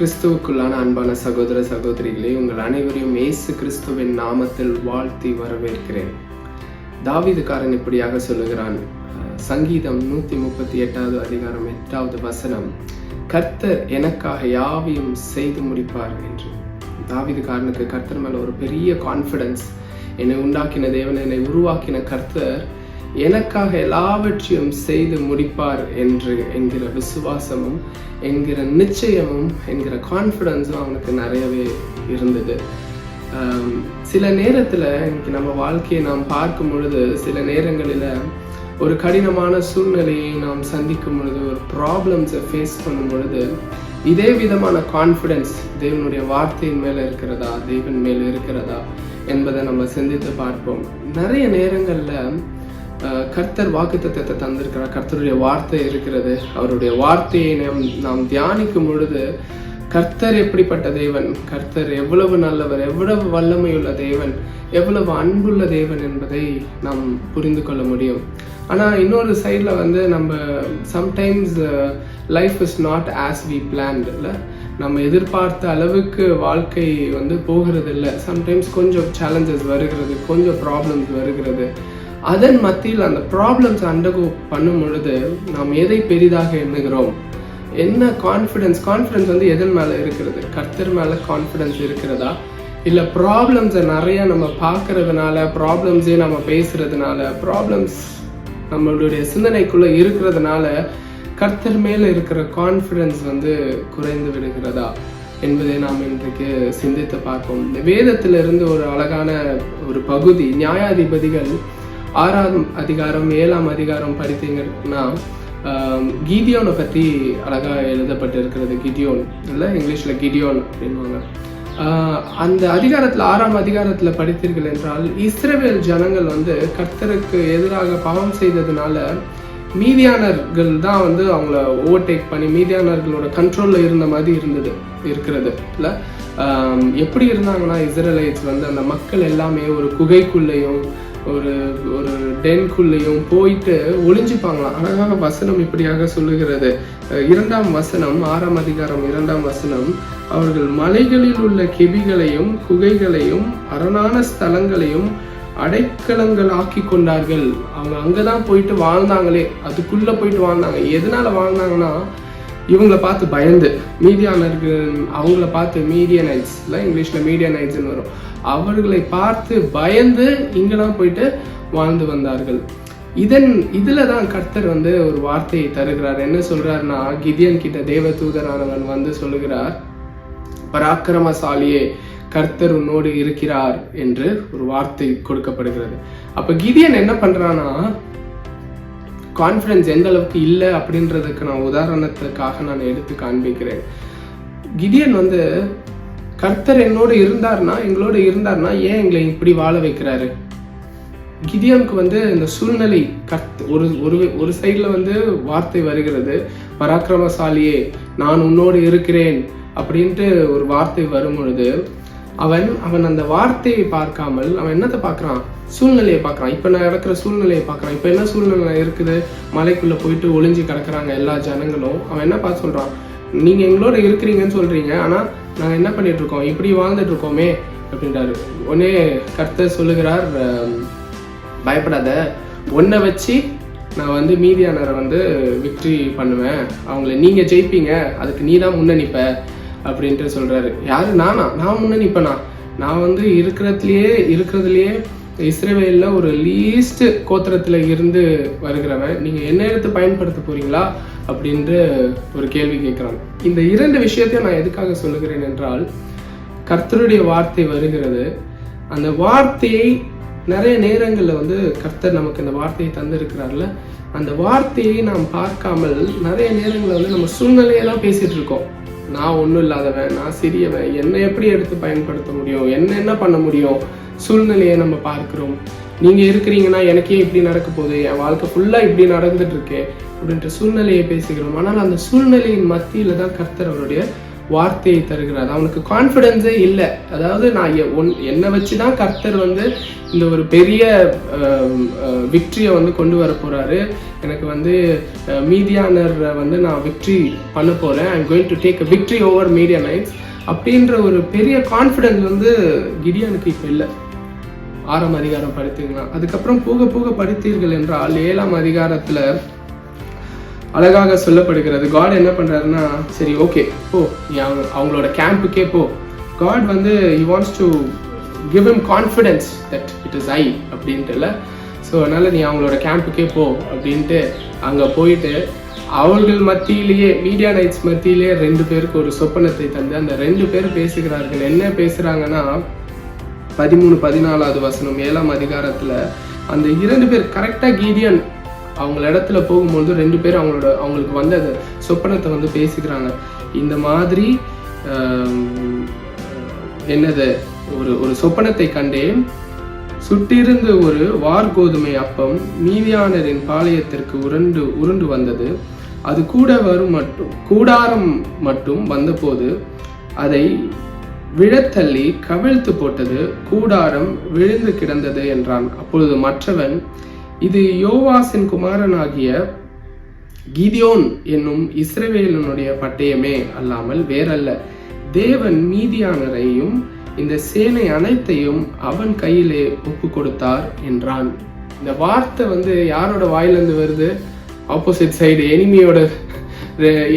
கிறிஸ்துவுக்குள்ளான அன்பான சகோதர சகோதரிகளே, உங்கள் அனைவரையும் இயேசு கிறிஸ்துவின் நாமத்தில் வாழ்த்தி வரவேற்கிறேன். தாவீதுக்காரன் இப்படியாக சொல்லுகிறான். சங்கீதம் 138 அதிகாரம் 8வது வசனம், கர்த்தர் எனக்காக யாவையும் செய்து முடிப்பார் என்று. தாவீதுக்காரனுக்கு கர்த்தர் மேல ஒரு பெரிய கான்ஃபிடன்ஸ். என்னை உண்டாக்கின தேவன், என்னை உருவாக்கின கர்த்தர் எனக்காக எல்லாவற்றையும் செய்து முடிப்பார் என்கிற விசுவாசமும் என்கிற நிச்சயமும் என்கிற கான்ஃபிடன்ஸும் அவனுக்கு நிறையவே இருந்தது. சில நேரத்தில் இன்னைக்கு நம்ம வாழ்க்கையை நாம் பார்க்கும் பொழுது, சில நேரங்களில் ஒரு கடினமான சூழ்நிலையை நாம் சந்திக்கும் பொழுது, ஒரு ப்ராப்ளம்ஸை ஃபேஸ் பண்ணும் பொழுது, இதே விதமான கான்ஃபிடன்ஸ் தேவனுடைய வார்த்தையின் மேலே இருக்கிறதா, தேவன் மேலே இருக்கிறதா என்பதை நம்ம சிந்தித்து பார்ப்போம். நிறைய நேரங்களில் கர்த்தர் வாக்குத்தத்தத்தை தந்திருக்கிறார், கர்த்தருடைய வார்த்தை இருக்கிறது. அவருடைய வார்த்தையை நாம் தியானிக்கும் பொழுது, கர்த்தர் எப்படிப்பட்ட தேவன், கர்த்தர் எவ்வளவு நல்லவர், எவ்வளவு வல்லமையுள்ள தேவன், எவ்வளவு அன்புள்ள தேவன் என்பதை நாம் புரிந்து கொள்ள முடியும். ஆனால் இன்னொரு சைடில் நம்ம sometimes life is not as we planned. இல்லை, நம்ம எதிர்பார்த்த அளவுக்கு வாழ்க்கை போகிறது இல்லை. சம்டைம்ஸ் கொஞ்சம் சேலஞ்சஸ் வருகிறது, கொஞ்சம் ப்ராப்ளம்ஸ் வருகிறது. அதன் மத்தியில் அந்த ப்ராப்ளம்ஸ் அண்டர்கோ பண்ணும் பொழுது நாம் எதை பெரிதாக எண்ணுகிறோம்? என்ன கான்ஃபிடன்ஸ் எதன் மேலே இருக்கிறது? கர்த்தர் மேலே கான்ஃபிடன்ஸ் இருக்கிறதா? இல்லை ப்ராப்ளம்ஸை நிறைய நம்ம பார்க்கறதுனால, ப்ராப்ளம்ஸே நம்ம பேசுறதுனால, ப்ராப்ளம்ஸ் நம்மளுடைய சிந்தனைக்குள்ளே இருக்கிறதுனால கர்த்தர் மேலே இருக்கிற கான்ஃபிடன்ஸ் குறைந்து விடுகிறதா என்பதை நாம் இன்றைக்கு சிந்தித்து பார்ப்போம். இந்த வேதத்திலிருந்து ஒரு அழகான ஒரு பகுதி, நியாயாதிபதிகள் 6ஆம் அதிகாரம் 7ஆம் அதிகாரம் படித்தீங்கன்னா கிடியோனை பற்றி அழகாக எழுதப்பட்டிருக்கிறது. கிடியோன் இல்லை, இங்கிலீஷில் கிடியோன் அப்படின்வாங்க. அந்த அதிகாரத்தில் 6ஆம் அதிகாரத்தில் படித்தீர்கள் என்றால், இஸ்ரவேல் ஜனங்கள் கர்த்தருக்கு எதிராக பாவம் செய்ததுனால மீதியானர்கள் தான் அவங்கள ஓவர்டேக் பண்ணி மீதியானர்களோட கண்ட்ரோலில் இருந்த மாதிரி இருக்கிறது இல்லை. எப்படி இருந்தாங்கன்னா, இஸ்ரேலைட்ஸ் அந்த மக்கள் எல்லாமே ஒரு குகைக்குள்ளேயும் ஒரு டென்குள்ளேயும் போயிட்டு ஒளிஞ்சுப்பாங்களாம். அழகாக வசனம் இப்படியாக சொல்லுகிறது. 2ஆம் வசனம், 6ஆம் அதிகாரம் 2ஆம் வசனம், அவர்கள் மலைகளில் உள்ள கெபிகளையும் குகைகளையும் அரணான ஸ்தலங்களையும் அடைக்கலங்கள் ஆக்கி கொண்டார்கள். அவங்க அங்கதான் போயிட்டு வாழ்ந்தாங்களே, அதுக்குள்ள போயிட்டு வாழ்ந்தாங்க. எதனால வாழ்ந்தாங்கன்னா, இவங்களை பார்த்து பயந்து, மீதியானர்கள் அவங்கள பார்த்து, மீடியனைட்ஸ் இல்லை, இங்கிலீஷில் மீடியனைட்ஸ்ன்னு வரும், அவர்களை பார்த்து பயந்து இங்கெல்லாம் போயிட்டு வாழ்ந்து வந்தார்கள். இதில் தான் கர்த்தர் ஒரு வார்த்தையை தருகிறார். என்ன சொல்றாருன்னா, கிதியோன் கிட்ட தேவ தூதரானவன் சொல்லுகிறார், பராக்கிரமசாலியே, கர்த்தர் உன்னோடு இருக்கிறார் என்று ஒரு வார்த்தை கொடுக்கப்படுகிறது. அப்ப கிதியோன் என்ன பண்றான்னா, கான்ஃபிடன்ஸ் எந்த அளவுக்கு இல்லை அப்படின்றதுக்கு நான் உதாரணத்துக்காக நான் எடுத்து காண்பிக்கிறேன். கிதியோன் கர்த்தர் என்னோடு இருந்தார்னா, எங்களோட இருந்தார்னா ஏன் எங்களை இப்படி வாழ வைக்கிறாரு? கிதியோனுக்கு இந்த சூழ்நிலை ஒரு சைடில் வார்த்தை வருகிறது, பராக்கிரமசாலியே நான் உன்னோடு இருக்கிறேன் அப்படின்ட்டு ஒரு வார்த்தை வரும் பொழுது அவன் அந்த வார்த்தையை பார்க்காமல் அவன் என்னத்தை பார்க்குறான்? சூழ்நிலையை பார்க்குறான். இப்போ நான் நடக்கிற சூழ்நிலையை பார்க்குறான். இப்போ என்ன சூழ்நிலை இருக்குது? மலைக்குள்ளே போயிட்டு ஒளிஞ்சு கிடக்குறாங்க எல்லா ஜனங்களும். அவன் என்ன பார்த்து சொல்கிறான்? நீங்கள் எங்களோட இருக்கிறீங்கன்னு சொல்கிறீங்க, ஆனால் நாங்கள் என்ன பண்ணிட்டு இருக்கோம்? இப்படி வாழ்ந்துட்டு இருக்கோமே அப்படின்றாரு. உடனே கர்த்தர் சொல்லுகிறார், பயப்படாத, உன்னை வச்சு நான் மீதியானரை விக்ட்ரி பண்ணுவேன், அவங்கள நீங்கள் ஜெயிப்பீங்க, அதுக்கு நீ தான் முன்ன நிற்ப அப்படின்ட்டு சொல்கிறாரு. யாரு? நான் முன்ன நிற்பேனா? நான் இருக்கிறதுலையே இஸ்ரவேலில் ஒரு லீஸ்ட் கோத்திரத்தில் இருந்து வருகிறவன், நீங்கள் என்ன எடுத்து பயன்படுத்த போறீங்களா அப்படின்ற ஒரு கேள்வி கேட்குறாங்க. இந்த 2 விஷயத்தையும் நான் எதுக்காக சொல்லுகிறேன் என்றால், கர்த்தருடைய வார்த்தை வருகிறது. அந்த வார்த்தையை நிறைய நேரங்களில் கர்த்தர் நமக்கு இந்த வார்த்தையை தந்திருக்கிறார்ல, அந்த வார்த்தையை நாம் பார்க்காமல் நிறைய நேரங்களில் நம்ம சூழ்நிலையை தான் பேசிட்டு இருக்கோம். நான் ஒன்றும் இல்லாதவன், நான் சிறியவன், என்னை எப்படி எடுத்து பயன்படுத்த முடியும், என்ன பண்ண முடியும், சூழ்நிலையை நம்ம பார்க்கிறோம். நீங்கள் இருக்கிறீங்கன்னா எனக்கே இப்படி நடக்க போகுது, என் வாழ்க்கை ஃபுல்லாக இப்படி நடந்துட்டு இருக்கே அப்படின்ற சூழ்நிலையை பேசுகிறோம். ஆனால் அந்த சூழ்நிலையின் மத்தியில் தான் கர்த்தர் அவருடைய வார்த்தையை தருகிறார். அவனுக்கு கான்ஃபிடென்ஸே இல்லை. அதாவது நான் என்னை வச்சு தான் கர்த்தர் வந்து இந்த ஒரு பெரிய விக்ட்ரியை வந்து கொண்டு வர போகிறாரு, எனக்கு வந்து மீதியானரை வந்து நான் விக்ட்ரி பண்ண போகிறேன், I am going to take a victory over மீடியானைட்ஸ் அப்படின்ற ஒரு பெரிய கான்ஃபிடென்ஸ் வந்து கிடியோனுக்கு இப்போ இல்லை. 6ஆம் அதிகாரம் படித்தீங்கன்னா, அதுக்கப்புறம் போக போக படித்தீர்கள் என்றால் 7ஆம் அதிகாரத்தில் அழகாக சொல்லப்படுகிறது. காட் என்ன பண்ணுறாருன்னா, சரி ஓகே போ, நீ அவங்களோட கேம்புக்கே போ. காட் வந்து he wants to give him confidence that it is I அப்படின்ட்டுல. ஸோ அதனால் நீ அவங்களோட கேம்புக்கே போ அப்படின்ட்டு அங்கே போயிட்டு அவர்கள் மத்தியிலேயே மீடியானைட்ஸ் மத்தியிலேயே 2 பேருக்கு ஒரு சொப்பனத்தை தந்து அந்த 2 பேர் பேசுகிறார்கள். என்ன பேசுகிறாங்கன்னா 13-14 வசனம் 7ஆம் அதிகாரத்தில் அந்த 2 பேர் கரெக்டாக கிடியோன் அவங்கள இடத்துல போகும்போது 2 பேர் அவங்களுக்கு வந்த சொப்பனத்தை வந்து பேசிக்கிறாங்க. இந்த மாதிரி என்னது ஒரு சொப்பனத்தை கண்டேன், சுட்டிருந்து ஒரு வார்கோதுமை அப்பம் மீதியானரின் பாளையத்திற்கு உருண்டு வந்தது, அது கூடாரம் மட்டும் வந்தபோது அதை விழத்தள்ளி கவிழ்த்து போட்டது, கூடாரம் விழுந்து கிடந்தது என்றான். அப்பொழுது மற்றவன், இது யோவாசின் குமாரனாகிய கிதியோன் என்னும் இஸ்ரவேலனுடைய பட்டயமே அல்லாமல் வேறல்ல, தேவன் மீதியானரையும் இந்த சேனை அனைத்தையும் அவன் கையிலே ஒப்பு கொடுத்தார் என்றான். இந்த வார்த்தை வந்து யாரோட வாயிலிருந்து வருது? ஆப்போசிட் சைடு,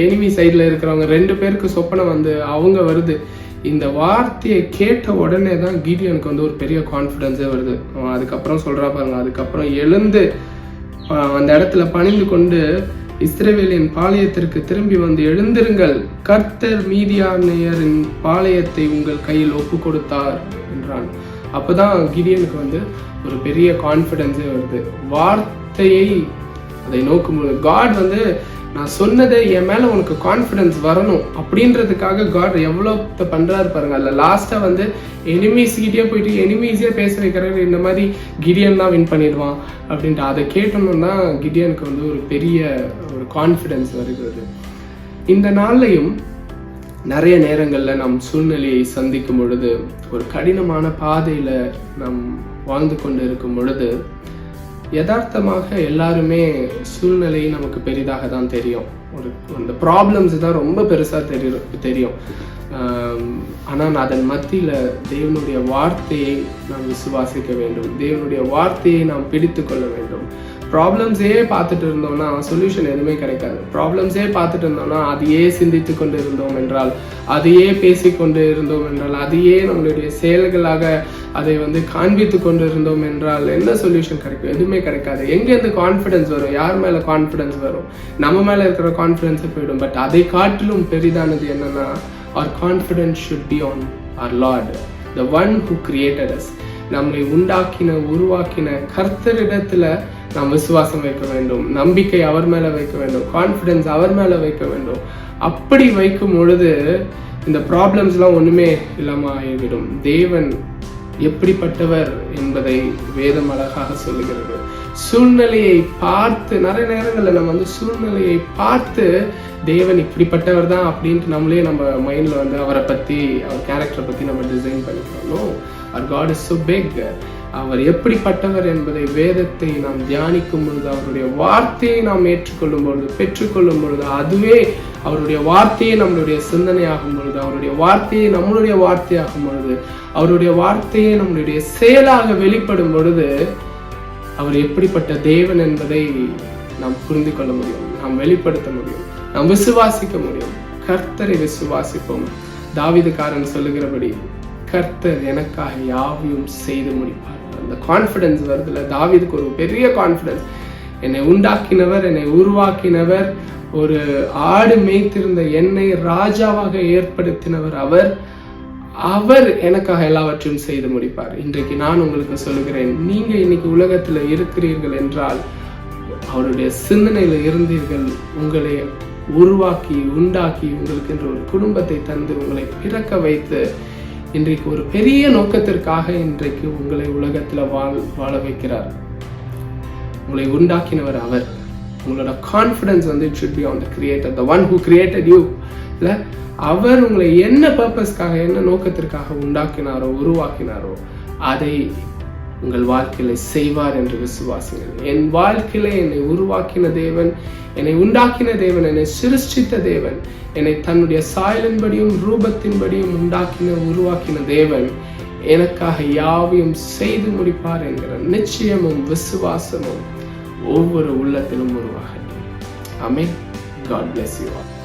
எனிமி சைடில் இருக்கிறவங்க 2 பேருக்கு சொப்பனை வந்து அவங்க வருது. இந்த வார்த்தையை கேட்ட உடனே தான் கிடியோனுக்கு வந்து ஒரு பெரிய கான்ஃபிடென்ஸே வருது. அதுக்கப்புறம் சொல்கிறா பாருங்க, அதுக்கப்புறம் எழுந்து அந்த இடத்துல பணிந்து கொண்டு இஸ்ரவேலின் பாளையத்திற்கு திரும்பி வந்து, எழுந்திருங்கள், கர்த்தர் மீதியானியரின் பாளையத்தை உங்கள் கையில் ஒப்பு கொடுத்தார் என்றான். அப்போதான் கிடியோனுக்கு வந்து ஒரு பெரிய கான்ஃபிடென்ஸே வருது. வார்த்தையை அதை நோக்கும்போது காட் வந்து, நான் சொன்னதை என் மேலே உனக்கு கான்ஃபிடென்ஸ் வரணும் அப்படின்றதுக்காக காட் எவ்வளோ பண்ணுறாரு பாருங்க. அதில் லாஸ்ட்டாக வந்து எனிமீஸ்கிட்டே போயிட்டு எனிமீஸே பேச வைக்கிறாரு, இந்த மாதிரி கிடியோன் தான் வின் பண்ணிடுவான் அப்படின்ட்டு. அதை கேட்டோம்னா கிடியோனுக்கு வந்து ஒரு பெரிய ஒரு கான்ஃபிடென்ஸ் வருகிறது. இந்த நாள்லையும் நிறைய நேரங்களில் நம் சூழ்நிலையை சந்திக்கும் பொழுது, ஒரு கடினமான பாதையில் நாம் வாழ்ந்து கொண்டு இருக்கும் பொழுது, யதார்த்தமாக எல்லாருமே சூழ்நிலை நமக்கு பெரிதாக தான் தெரியும். அந்த ப்ராப்ளம்ஸ் தான் ரொம்ப பெருசாக தெரியும். ஆனால் அதன் மத்தியில் தேவனுடைய வார்த்தையை நாம் விசுவாசிக்க வேண்டும், தேவனுடைய வார்த்தையை நாம் பிடித்து கொள்ள வேண்டும். ப்ராப்ளம்ஸே பார்த்துட்டு இருந்தோம்னா சொல்யூஷன் எதுவுமே கிடைக்காது. ப்ராப்ளம்ஸே பார்த்துட்டு இருந்தோம்னா அதையே சிந்தித்து கொண்டு இருந்தோம் என்றால், அதையே பேசிக்கொண்டு இருந்தோம் என்றால், அதையே நம்மளுடைய செயல்களாக அதை வந்து காண்பித்து கொண்டு இருந்தோம் என்றால் என்ன சொல்யூஷன் கிடைக்கும்? எதுவுமே கிடைக்காது. எங்கேருந்து கான்ஃபிடென்ஸ் வரும்? யார் மேலே கான்ஃபிடென்ஸ் வரும்? நம்ம மேலே இருக்கிற கான்ஃபிடென்ஸை போயிடும். பட் அதை காட்டிலும் பெரிதானது என்னன்னா, our confidence should be on our Lord, the one who created us. நம்மை உருவாக்கின கர்த்தரிடத்துல நாம் விசுவாசம் வைக்க வேண்டும், நம்பிக்கை அவர் மேல வைக்க வேண்டும், கான்ஃபிடென்ஸ் அவர் மேல வைக்க வேண்டும். அப்படி வைக்கும் பொழுது இந்த ப்ராப்ளம்ஸ்லாம் ஒண்ணுமே இல்லாம ஆகிவிடும். தேவன் எப்படிப்பட்டவர் என்பதை வேதம் அழகாக சொல்லுகிறது. சூழ்நிலையை பார்த்து, நிறைய நேரங்களில் நம்ம வந்து சூழ்நிலையை பார்த்து தேவன் இப்படிப்பட்டவர் தான் அப்படின்ட்டு நம்மளே நம்ம மைண்டில் வந்து அவரை பற்றி, அவர் கேரக்டரை பற்றி நம்ம டிசைன் பண்ணிக்கிறோம். அவர் காட் இஸ் so big. அவர் எப்படிப்பட்டவர் என்பதை வேதத்தை நாம் தியானிக்கும் பொழுது, அவருடைய வார்த்தையை நாம் ஏற்றுக்கொள்ளும் பொழுது, பெற்றுக்கொள்ளும் பொழுது, அதுவே அவருடைய வார்த்தையை நம்மளுடைய சிந்தனையாகும் பொழுது, அவருடைய வார்த்தையை நம்மளுடைய வார்த்தையாகும் பொழுது, அவருடைய வார்த்தையை நம்மளுடைய செயலாக வெளிப்படும் பொழுது, அவர் எப்படிப்பட்ட தேவன் என்பதை நாம் புரிந்து கொள்ள முடியும், நாம் வெளிப்படுத்த முடியும், நாம் விசுவாசிக்க முடியும். கர்த்தரை விசுவாசிப்போம். தாவீதுக்காரன் சொல்லுகிறபடி, கர்த்தர் எனக்காக யாவையும் செய்து முடிப்பார். அந்த கான்ஃபிடென்ஸ் வருதுல, தாவீதுக்கு ஒரு பெரிய கான்ஃபிடென்ஸ். என்னை உண்டாக்கினவர், என்னை உருவாக்கினவர், ஒரு ஆடு மேய்த்திருந்த என்னை ராஜாவாக ஏற்படுத்தினவர் அவர் எனக்காக எல்லாவற்றையும் செய்து முடிப்பார். இன்றைக்கு நான் உங்களுக்கு சொல்லுகிறேன், நீங்க இன்னைக்கு உலகத்துல இருக்கிறீர்கள் என்றால் அவருடைய சிந்தனையில இருந்தீர்கள். உங்களை உருவாக்கி உண்டாக்கி உங்களுக்கு என்ற ஒரு குடும்பத்தை தந்து உங்களை பிறக்க வைத்து இன்றைக்கு ஒரு பெரிய நோக்கத்திற்காக இன்றைக்கு உங்களை உலகத்துல வாழ வைக்கிறார். உங்களை உண்டாக்கினவர் அவர். உங்களோட கான்ஃபிடன்ஸ் வந்து it should be on the creator, the one who created you. இல்ல, அவர் உங்களை என்ன பர்பஸ்க்காக, என்ன நோக்கத்திற்காக உருவாக்கினாரோ அதை உங்கள் வாழ்க்கையில செய்வார் என்று விசுவாசிங்கள். என் வாழ்க்கையில என்னை உருவாக்கின தேவன், என்னை உண்டாக்கின தேவன், என்னை சிருஷ்டித்த தேவன், என்னை தன்னுடைய சாயலின்படியும் ரூபத்தின்படியும் உருவாக்கின தேவன் எனக்காக யாவையும் செய்து முடிப்பார் என்கிற நிச்சயமும் விசுவாசமும் ஒவ்வொரு உள்ளத்திலும் உருவாகட்டும். ஆமென். God bless you all.